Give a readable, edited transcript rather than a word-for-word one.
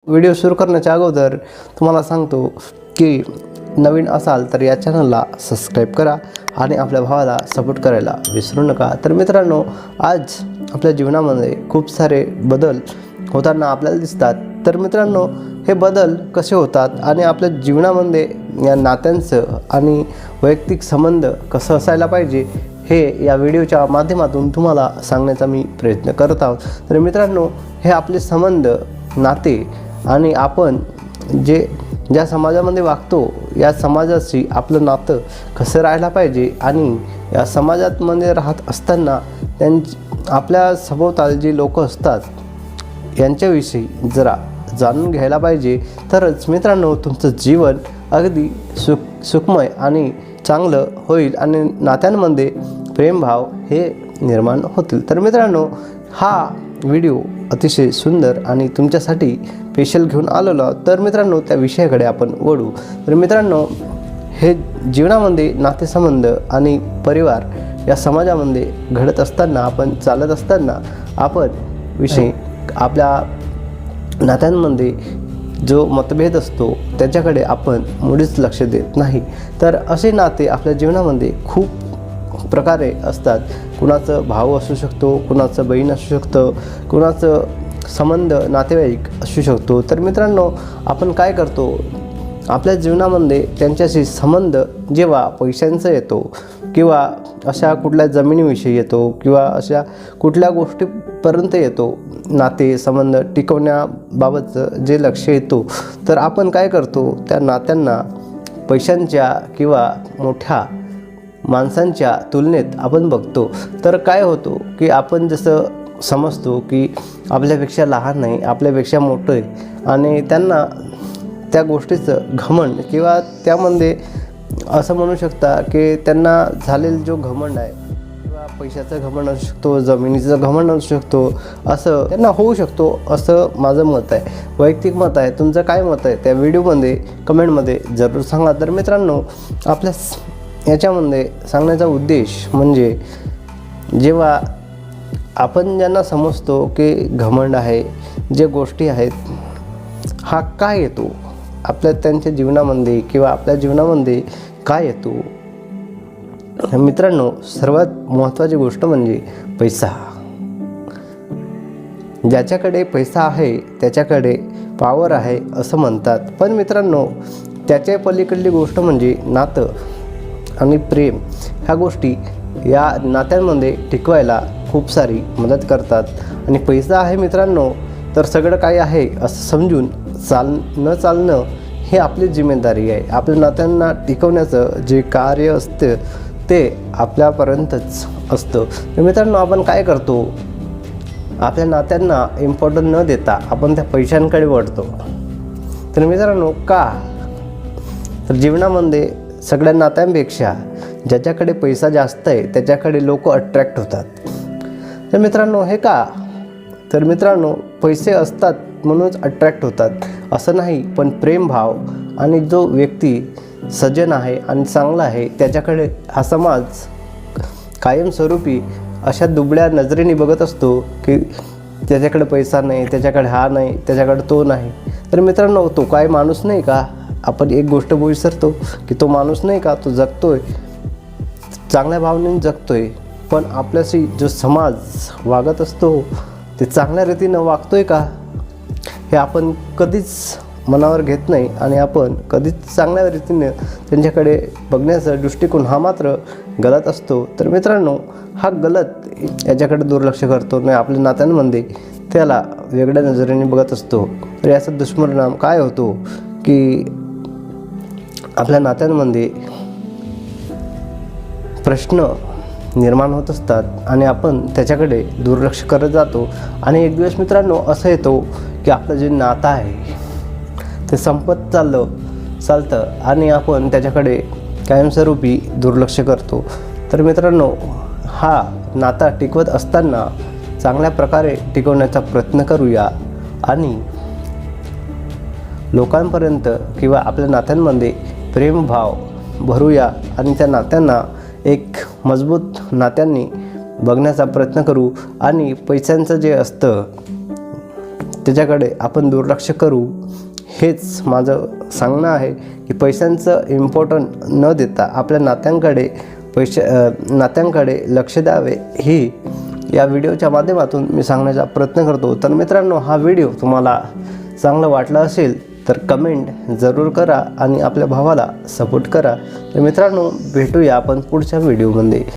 Video सुरू करण्याच्या अगोदर तुम्हाला सांगतो की नवीन असाल तर या चॅनलला सबस्क्राईब करा आणि आपल्या भावाला सपोर्ट करायला विसरू नका। तर मित्रांनो, आज आपल्या जीवनामध्ये खूप सारे बदल होताना आपल्याला दिसतात। तर मित्रांनो, हे बदल कसे होतात आणि आपल्या जीवनामध्ये या नात्यांचं आणि वैयक्तिक संबंध कसं असायला पाहिजे हे या व्हिडिओच्या माध्यमातून तुम्हाला सांगण्याचा मी प्रयत्न करत आहोत। तर मित्रांनो, हे आपले संबंध, नाते आणि आपण ज्या समाजामध्ये वागतो या समाजाशी आपलं नातं कसं राहायला पाहिजे आणि या समाजामध्ये राहत असताना आपल्या सभोवताल जे लोक असतात यांच्याविषयी जरा जाणून घ्यायला पाहिजे। तरच मित्रांनो, तुमचं जीवन अगदी सुखमय आणि चांगलं होईल आणि नात्यांमध्ये प्रेमभाव हे निर्माण होतील। तर मित्रांनो, हा व्हिडिओ अतिशय सुंदर आणि तुमच्यासाठी स्पेशल घेऊन आलेलो। तर मित्रांनो, त्या विषयाकडे आपण वळू। तर मित्रांनो, हे जीवनामध्ये नातेसंबंध आणि परिवार या समाजामध्ये घडत असताना, आपण चालत असताना आपण आपल्या नात्यांमध्ये जो मतभेद असतो त्याच्याकडे आपण मुळीच लक्ष देत नाही। तर असे नाते आपल्या जीवनामध्ये खूप प्रकारे असतात। कुणाचं भाऊ असू शकतो, कुणाचं बहीण असू शकतं, कुणाचं संबंध नातेवाईक असू शकतो। तर मित्रांनो, आपण काय करतो, आपल्या जीवनामध्ये त्यांच्याशी संबंध जेव्हा पैशांचा येतो किंवा अशा कुठल्या जमिनीविषयी येतो किंवा अशा कुठल्या गोष्टीपर्यंत येतो, नाते संबंध टिकवण्याबाबतचं जे लक्ष येतो, तर आपण काय करतो, त्या नात्यांना पैशांच्या किंवा मोठ्या माणसांच्या तुलनेत आपण बघतो। तर काय होतो की आपण जसं समजतो की आपल्यापेक्षा लहान आहे, आपल्यापेक्षा मोठं आहे आणि त्यांना त्या गोष्टीचं घमंड किंवा त्यामध्ये असं म्हणू शकता की त्यांना झालेला जो घमंड आहे किंवा पैशाचं घमंड असू शकतो, जमिनीचं घमंड असू शकतो, असं त्यांना होऊ शकतो, असं माझं मत आहे, वैयक्तिक मत आहे। तुमचं काय मत आहे त्या व्हिडिओमध्ये कमेंटमध्ये जरूर सांगा। तर मित्रांनो, आपल्या याच्यामध्ये सांगण्याचा उद्देश म्हणजे जेव्हा आपण ज्यांना समजतो की घमंड आहे, जे गोष्टी आहेत, हा काय येतो आपल्या त्यांच्या जीवनामध्ये किंवा आपल्या जीवनामध्ये काय येतो, मित्रांनो, सर्वात महत्त्वाची गोष्ट म्हणजे पैसा। ज्याच्याकडे पैसा आहे त्याच्याकडे पॉवर आहे असं म्हणतात। पण मित्रांनो, त्याच्या पलीकडली गोष्ट म्हणजे नातं आणि प्रेम। ह्या गोष्टी या नात्यांमध्ये टिकवायला खूप सारी मदत करतात आणि पैसा आहे मित्रांनो तर सगळं काही आहे असं समजून चालणं हे आपली जिम्मेदारी आहे। आपल्या नात्यांना टिकवण्याचं जे कार्य असतं ते आपल्यापर्यंतच असतं। तर मित्रांनो, आपण काय करतो, आपल्या नात्यांना इम्पॉर्टन्स न देता आपण त्या पैशांकडे वळतो। तर मित्रांनो, का तर जीवनामध्ये सगळ्या नात्यांपेक्षा ज्याच्याकडे पैसा जास्त आहे त्याच्याकडे लोक अट्रॅक्ट होतात। तर मित्रांनो, हे का, तर मित्रांनो, पैसे असतात म्हणूनच अट्रॅक्ट होतात असं नाही, पण प्रेमभाव आणि जो व्यक्ती सज्जन आहे आणि चांगला आहे त्याच्याकडे हा समाज कायमस्वरूपी अशा दुबळ्या नजरेने बघत असतो की त्याच्याकडे पैसा नाही, त्याच्याकडे हा नाही, त्याच्याकडे तो नाही। तर मित्रांनो, तो काय माणूस नाही का? आपण एक गोष्ट विसरतो की तो माणूस नाही का, तो जगतोय, चांगल्या भावनेने जगतोय, पण आपल्याशी जो समाज वागत असतो ते चांगल्या रीतीनं वागतोय का हे आपण कधीच मनावर घेत नाही आणि आपण कधीच चांगल्या रीतीने त्यांच्याकडे बघण्याचा दृष्टिकोन हा मात्र गलत असतो। तर मित्रांनो, हा गलत याच्याकडे दुर्लक्ष करतो नाही, आपल्या नात्यांमध्ये त्याला वेगळ्या नजरेने बघत असतो। तर याचा दुष्परिणाम काय होतो की आपल्या नात्यांमध्ये प्रश्न निर्माण होत असतात आणि आपण त्याच्याकडे दुर्लक्ष करत जातो आणि एक दिवस मित्रांनो असं येतो की आपलं जे नातं आहे ते संपत चालतं आणि आपण त्याच्याकडे कायमस्वरूपी दुर्लक्ष करतो। तर मित्रांनो, हा नाता टिकवत असताना चांगल्या प्रकारे टिकवण्याचा प्रयत्न करूया आणि लोकांपर्यंत किंवा आपल्या नात्यांमध्ये प्रेमभाव भरूया आणि त्या नात्यांना एक मजबूत नात्यांनी बघण्याचा प्रयत्न करू आणि पैशांचं जे असतं त्याच्याकडे आपण दुर्लक्ष करू, हेच माझं सांगणं आहे की पैशांचं इम्पॉर्टंट न देता आपल्या नात्यांकडे लक्ष द्यावे, ही या व्हिडिओच्या माध्यमातून मी सांगण्याचा प्रयत्न करतो. तर मित्रांनो, हा व्हिडिओ तुम्हाला चांगलं वाटलं असेल तर कमेंट जरूर करा आणि आपल्या भावाला सपोर्ट करा. तर मित्रांनो, भेटूया आपण पुढच्या व्हिडिओमध्ये.